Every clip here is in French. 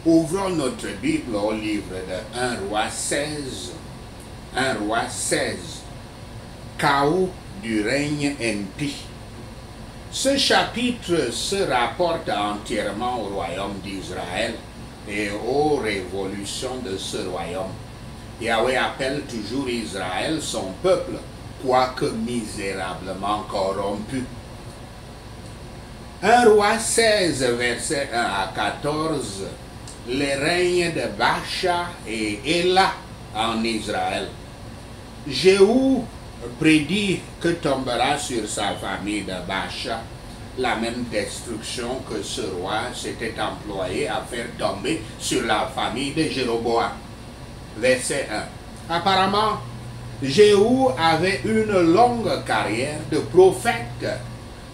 Ouvrons notre Bible au livre de 1 roi 16. 1 roi 16. Chaos du règne impie. Ce chapitre se rapporte entièrement au royaume d'Israël et aux révolutions de ce royaume. Yahweh appelle toujours Israël son peuple, quoique misérablement corrompu. 1 roi 16, versets 1 à 14, les règnes de Baasha et Éla en Israël. Jéhu prédit que tombera sur sa famille de Baasha la même destruction que ce roi s'était employé à faire tomber sur la famille de Jéroboam. Verset 1. Apparemment, Jéhu avait une longue carrière de prophète.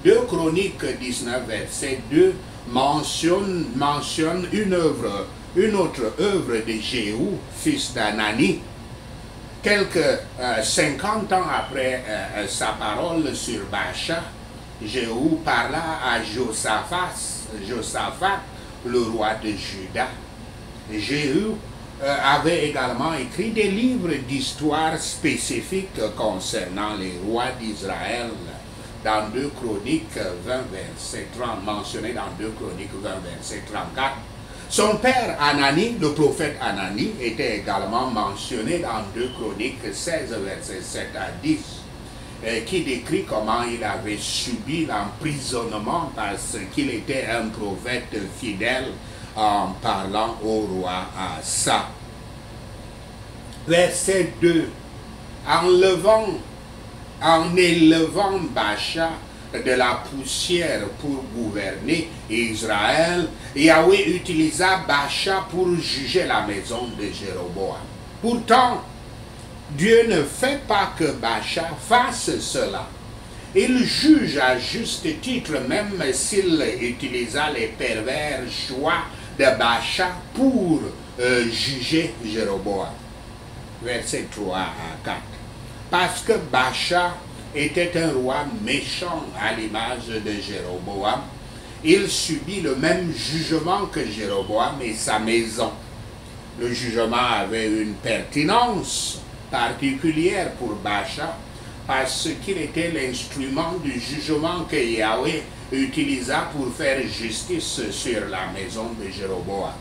2 Chroniques 19, verset 2 mentionne une autre œuvre de Jéhu, fils d'Anani. Quelques 50 ans après sa parole sur Baasha, Jéhu parla à Josaphat, le roi de Juda. Jéhu avait également écrit des livres d'histoire spécifiques concernant les rois d'Israël dans 2 Chroniques 20, verset 30, mentionné dans 2 Chroniques 20, verset 34. Son père Anani, le prophète Anani, était également mentionné dans 2 Chroniques 16, verset 7 à 10, qui décrit comment il avait subi l'emprisonnement parce qu'il était un prophète fidèle en parlant au roi Asa. Verset 2. En élevant Baasha de la poussière pour gouverner Israël, Yahweh utilisa Baasha pour juger la maison de Jéroboam. Pourtant, Dieu ne fait pas que Baasha fasse cela. Il juge à juste titre, même s'il utilisa les pervers choix de Baasha pour juger Jéroboam. Verset 3 à 4. Parce que Baasha était un roi méchant à l'image de Jéroboam, il subit le même jugement que Jéroboam et sa maison. Le jugement avait une pertinence particulière pour Baasha parce qu'il était l'instrument du jugement que Yahweh utilisa pour faire justice sur la maison de Jéroboam.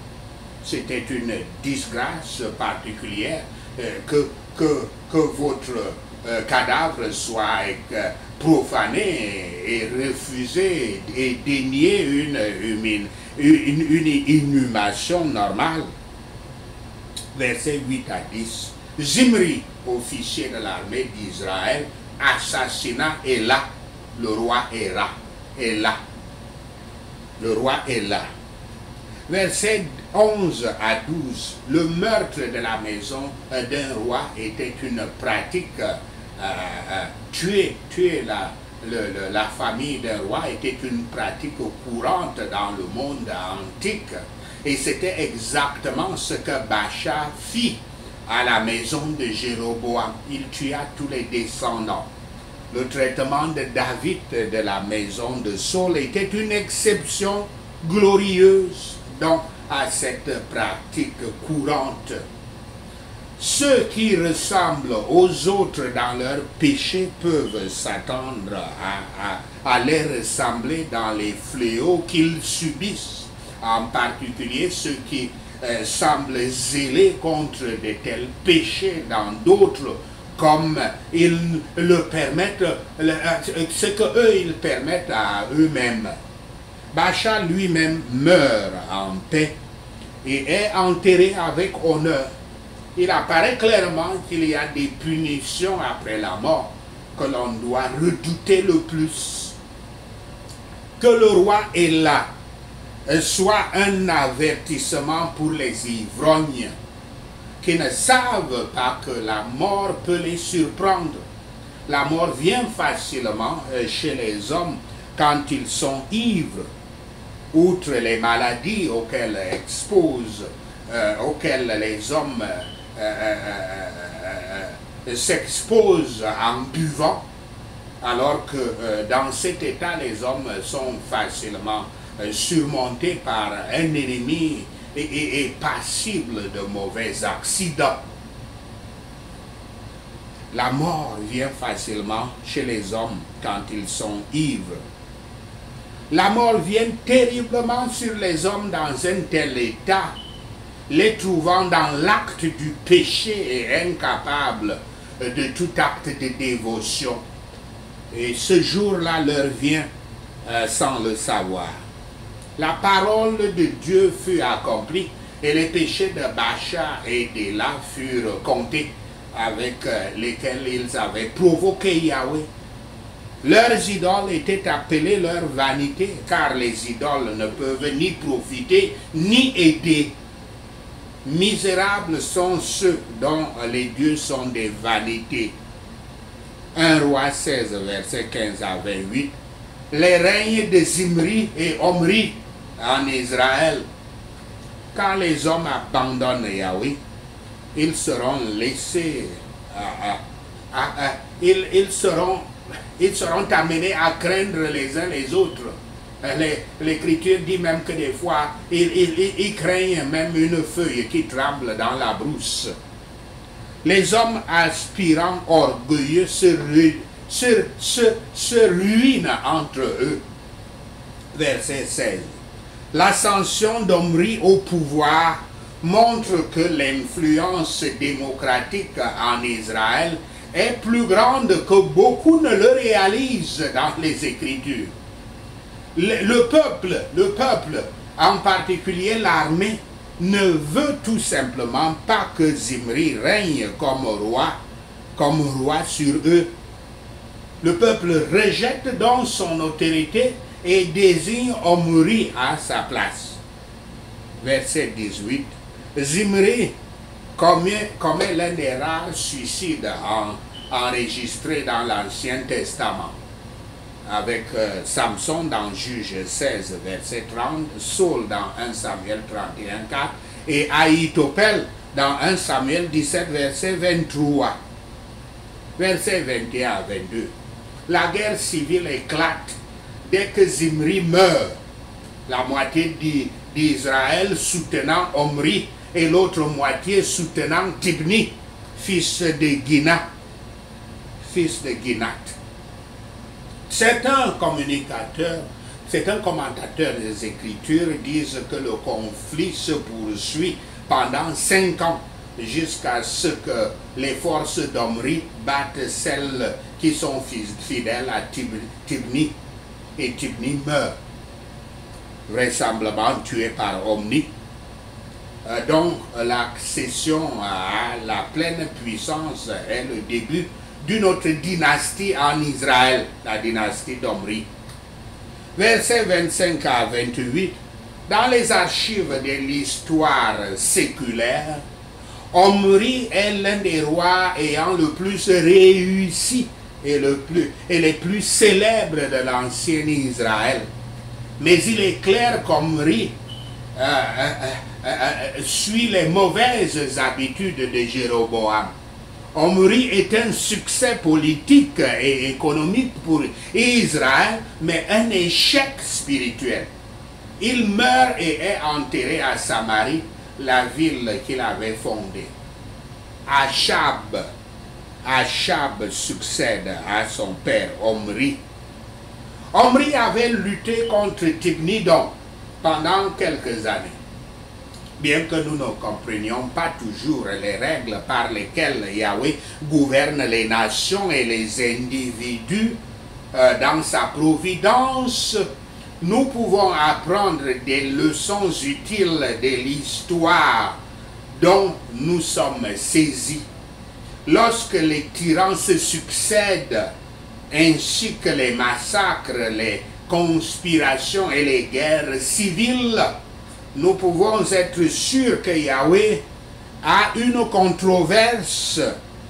C'était une disgrâce particulière que votre cadavre soit profané et refusé et dénier une inhumation normale. Versets 8 à 10. Zimri, officier de l'armée d'Israël, assassina Éla, le roi Éla. Le roi Éla. Versets 11 à 12. Le meurtre de la maison d'un roi était une pratique. Tuer la famille d'un roi était une pratique courante dans le monde antique. Et c'était exactement ce que Baasha fit à la maison de Jéroboam. Il tua tous les descendants. Le traitement de David de la maison de Saul était une exception glorieuse donc à cette pratique courante. Ceux qui ressemblent aux autres dans leur péché peuvent s'attendre à les ressembler dans les fléaux qu'ils subissent, en particulier ceux qui semblent zélés contre de tels péchés dans d'autres, comme ils le permettent, ce qu'eux ils permettent à eux-mêmes. Baasha lui-même meurt en paix et est enterré avec honneur. Il apparaît clairement qu'il y a des punitions après la mort que l'on doit redouter le plus. Que le roi Éla soit un avertissement pour les ivrognes qui ne savent pas que la mort peut les surprendre. La mort vient facilement chez les hommes quand ils sont ivres. Outre les maladies auxquelles les hommes s'exposent en buvant, alors que dans cet état, les hommes sont facilement surmontés par un ennemi est passible de mauvais accidents. La mort vient facilement chez les hommes quand ils sont ivres. La mort vient terriblement sur les hommes dans un tel état, les trouvant dans l'acte du péché et incapables de tout acte de dévotion. Et ce jour-là leur vient sans le savoir. La parole de Dieu fut accomplie et les péchés de Baasha et d'Éla furent comptés, avec lesquels ils avaient provoqué Yahweh. Leurs idoles étaient appelées leur vanité, car les idoles ne peuvent ni profiter ni aider. Misérables sont ceux dont les dieux sont des vanités. 1 Roi 16, verset 15 à 28. Les règnes de Zimri et Omri en Israël. Quand les hommes abandonnent Yahweh, ils seront laissés, ils seront amenés à craindre les uns les autres. L'Écriture dit même que des fois, ils craignent même une feuille qui tremble dans la brousse. Les hommes aspirants orgueilleux se ruinent entre eux. Verset 16. L'ascension d'Omri au pouvoir montre que l'influence démocratique en Israël est plus grande que beaucoup ne le réalisent dans les Écritures. Le peuple, en particulier l'armée, ne veut tout simplement pas que Zimri règne comme roi sur eux. Le peuple rejette donc son autorité et désigne Omri à sa place. Verset 18. Zimri commet l'un des rares suicides enregistrés dans l'Ancien Testament, avec Samson dans Juge 16, verset 30, Saul dans 1 Samuel 31, 4, et Ahitophel dans 1 Samuel 17, verset 23. Verset 21 à 22. La guerre civile éclate dès que Zimri meurt. La moitié d'Israël soutenant Omri et l'autre moitié soutenant Tibni, fils de Ginat. Certains commentateurs des Écritures disent que le conflit se poursuit pendant 5 ans, jusqu'à ce que les forces d'Omri battent celles qui sont fidèles à Tibni, et Tibni meurt, vraisemblablement tué par Omri. Donc l'accession à la pleine puissance est le début d'une autre dynastie en Israël, la dynastie d'Omri. Versets 25 à 28, dans les archives de l'histoire séculaire, Omri est l'un des rois ayant le plus réussi et les plus célèbres de l'ancien Israël. Mais il est clair qu'Omri suit les mauvaises habitudes de Jéroboam. Omri est un succès politique et économique pour Israël, mais un échec spirituel. Il meurt et est enterré à Samarie, la ville qu'il avait fondée. Achab succède à son père Omri. Omri avait lutté contre Tibni-Don pendant quelques années. Bien que nous ne comprenions pas toujours les règles par lesquelles Yahweh gouverne les nations et les individus dans sa providence, nous pouvons apprendre des leçons utiles de l'histoire dont nous sommes saisis. Lorsque les tyrans se succèdent, ainsi que les massacres, les conspirations et les guerres civiles, nous pouvons être sûrs que Yahweh a une controverse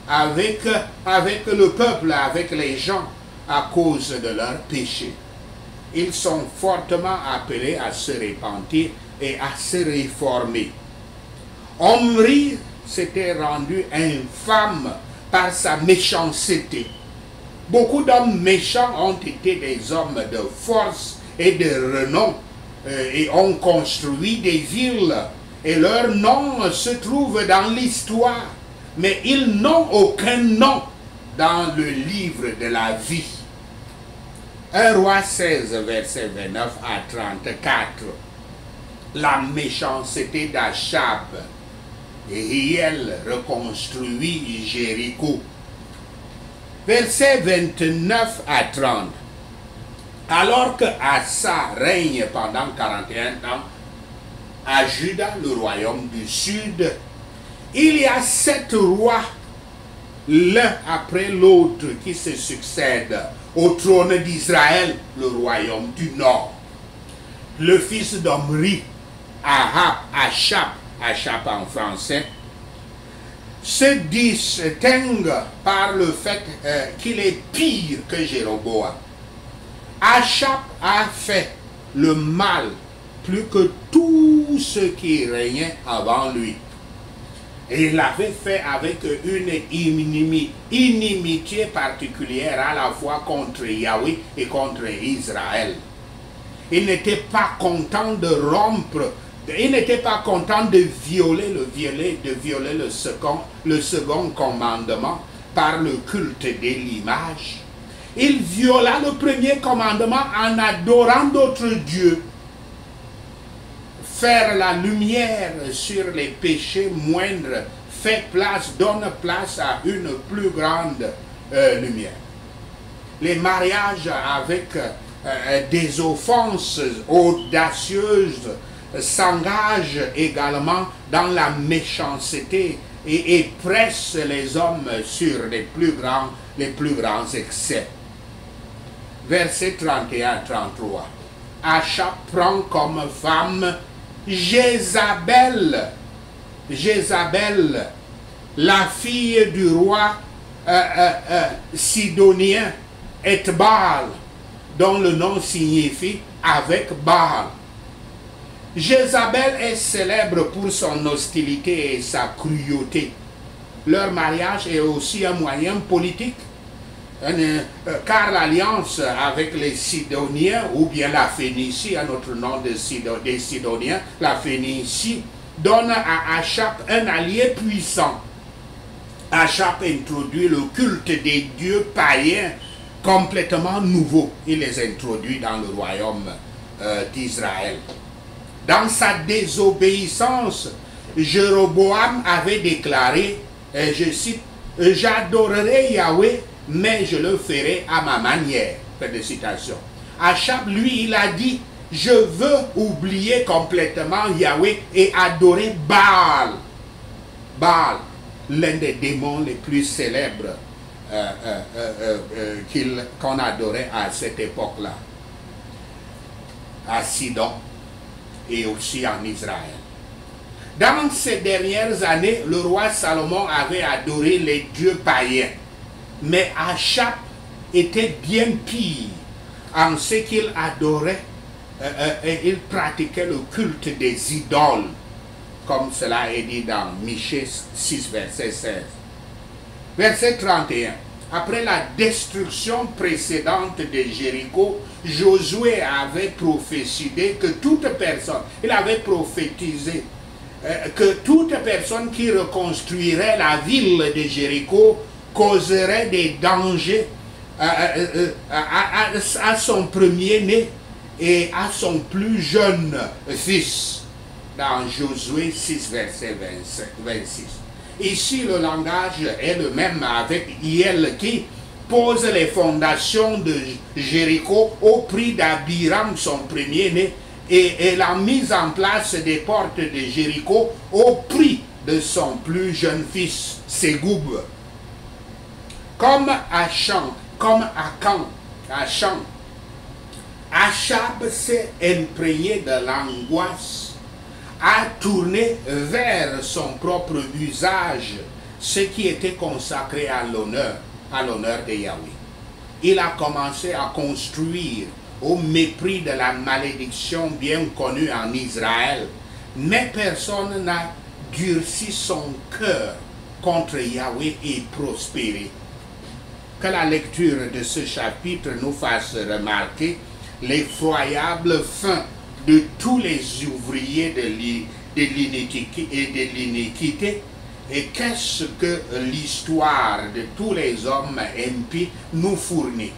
avec le peuple, avec les gens, à cause de leurs péchés. Ils sont fortement appelés à se repentir et à se réformer. Omri s'était rendu infâme par sa méchanceté. Beaucoup d'hommes méchants ont été des hommes de force et de renom et ont construit des villes et leurs noms se trouvent dans l'histoire, mais ils n'ont aucun nom dans le livre de la vie. 1 Roi 16, verset 29 à 34. La méchanceté d'Achab. Hiel reconstruit Jéricho. Verset 29 à 30. Alors que Asa règne pendant 41 ans à Juda, le royaume du sud, il y a 7 rois, l'un après l'autre, qui se succèdent au trône d'Israël, le royaume du nord. Le fils d'Omri, Achab en français, se distingue par le fait qu'il est pire que Jéroboam. Achab a fait le mal plus que tous ceux qui régnaient avant lui. Et il l'avait fait avec une inimitié particulière à la fois contre Yahweh et contre Israël. Il n'était pas content de rompre, il n'était pas content de violer le second commandement par le culte de l'image. Il viola le premier commandement en adorant d'autres dieux. Faire la lumière sur les péchés moindres donne place à une plus grande lumière. Les mariages avec des offenses audacieuses s'engagent également dans la méchanceté et pressent les hommes sur les plus grands excès. Versets 31-33. Achab prend comme femme Jézabel, la fille du roi sidonien Ethbaal, dont le nom signifie avec Baal. Jézabel est célèbre pour son hostilité et sa cruauté. Leur mariage est aussi un moyen politique, car l'alliance avec les Sidoniens, ou bien la Phénicie, un autre nom des Sidoniens, la Phénicie, donne à Achab un allié puissant. Achab introduit le culte des dieux païens complètement nouveaux. Il les introduit dans le royaume d'Israël. Dans sa désobéissance, Jéroboam avait déclaré, et je cite, « J'adorerai Yahweh, mais je le ferai à ma manière. » Fin de citation. Achab, lui, il a dit, « Je veux oublier complètement Yahweh et adorer Baal. » Baal, l'un des démons les plus célèbres qu'on adorait à cette époque-là, à Sidon et aussi en Israël. Dans ces dernières années, le roi Salomon avait adoré les dieux païens. Mais Achab était bien pire en ce qu'il adorait et il pratiquait le culte des idoles, comme cela est dit dans Michée 6, verset 16. Verset 31. Après la destruction précédente de Jéricho, Josué avait prophétisé que toute personne, il avait prophétisé que toute personne qui reconstruirait la ville de Jéricho causerait des dangers à son premier-né et à son plus jeune fils. Dans Josué 6, verset 26. Ici, le langage est le même avec Hiel qui pose les fondations de Jéricho au prix d'Abiram, son premier-né, et la mise en place des portes de Jéricho au prix de son plus jeune fils, Ségoub. Comme Achan, comme Akan, Achab s'est imprégné de l'angoisse, a tourné vers son propre usage ce qui était consacré à l'honneur de Yahweh. Il a commencé à construire au mépris de la malédiction bien connue en Israël, mais personne n'a durci son cœur contre Yahweh et prospéré. Que la lecture de ce chapitre nous fasse remarquer l'effroyable fin de tous les ouvriers de l'iniquité. Et qu'est-ce que l'histoire de tous les hommes impies nous fournit?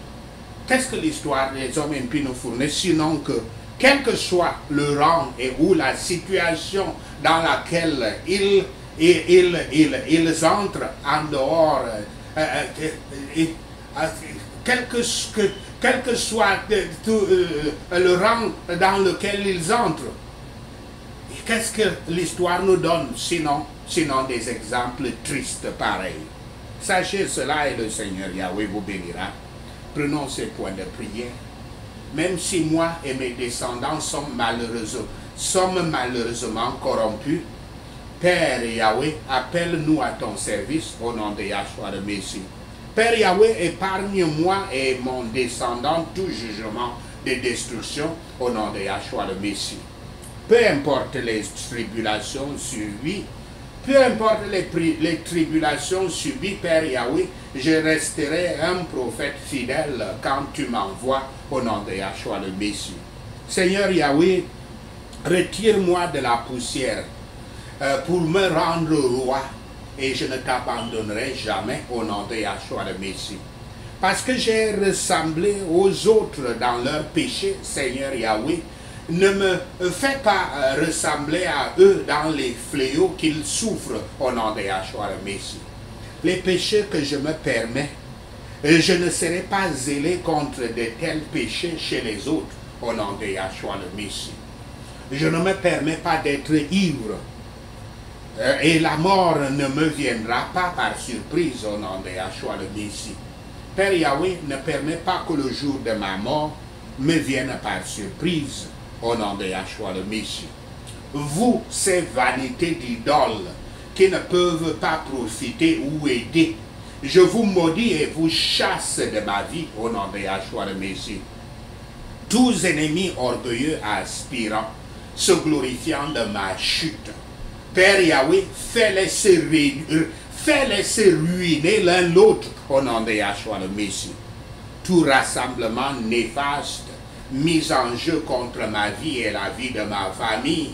Qu'est-ce que l'histoire des hommes impies nous fournit? Sinon que, quel que soit le rang et ou la situation dans laquelle ils entrent en dehors, quel que soit le rang dans lequel ils entrent, qu'est-ce que l'histoire nous donne sinon des exemples tristes pareils? Sachez cela et le Seigneur Yahweh vous bénira. Prenons ces points de prière. Même si moi et mes descendants sommes malheureusement corrompus, Père Yahweh, appelle-nous à ton service au nom de Yahshua le Messie. Père Yahweh, épargne-moi et mon descendant tout jugement de destruction au nom de Yahshua le Messie. Peu importe les tribulations subies, peu importe les tribulations subies, Père Yahweh, je resterai un prophète fidèle quand tu m'envoies au nom de Yahshua le Messie. Seigneur Yahweh, retire-moi de la poussière pour me rendre roi et je ne t'abandonnerai jamais au nom de Yahshua le Messie. Parce que j'ai ressemblé aux autres dans leurs péchés, Seigneur Yahweh, ne me fais pas ressembler à eux dans les fléaux qu'ils souffrent au nom de Yahshua le Messie. Les péchés que je me permets, je ne serai pas zélé contre de tels péchés chez les autres au nom de Yahshua le Messie. Je ne me permets pas d'être ivre et la mort ne me viendra pas par surprise au nom de Yahshua le Messie. Père Yahweh, ne permet pas que le jour de ma mort me vienne par surprise au nom de Yahshua le Messie. Vous, ces vanités d'idoles qui ne peuvent pas profiter ou aider, je vous maudis et vous chasse de ma vie au nom de Yahshua le Messie. Tous ennemis orgueilleux aspirants, se glorifiant de ma chute, Père Yahweh, fais-les se ruiner l'un l'autre au nom de Yahshua le Messie. Tout rassemblement néfaste mis en jeu contre ma vie et la vie de ma famille,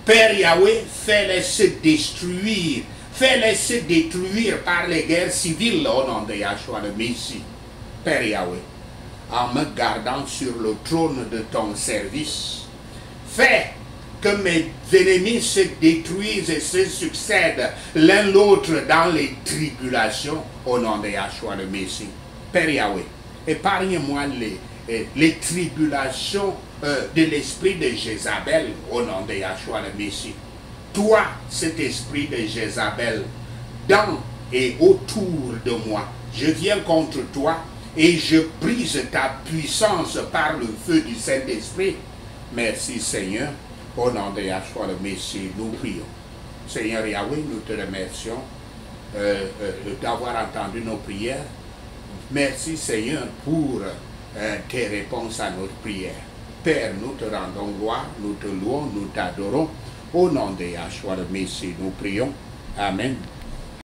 Père Yahweh, fais-les se détruire. Fais-les se détruire par les guerres civiles au nom de Yahshua le Messie. Père Yahweh, en me gardant sur le trône de ton service, fais que mes ennemis se détruisent et se succèdent l'un l'autre dans les tribulations au nom de Yahshua le Messie. Père Yahweh, épargne-moi les tribulations de l'esprit de Jézabel au nom de Yahshua le Messie. Toi, cet esprit de Jézabel, dans et autour de moi, je viens contre toi et je brise ta puissance par le feu du Saint-Esprit. Merci Seigneur, au nom de Yahshua le Messie, nous prions. Seigneur Yahweh, nous te remercions d'avoir entendu nos prières. Merci Seigneur pour tes réponses à notre prière. Père, nous te rendons gloire, nous te louons, nous t'adorons. Au nom de Yahshua le Messie, nous prions. Amen.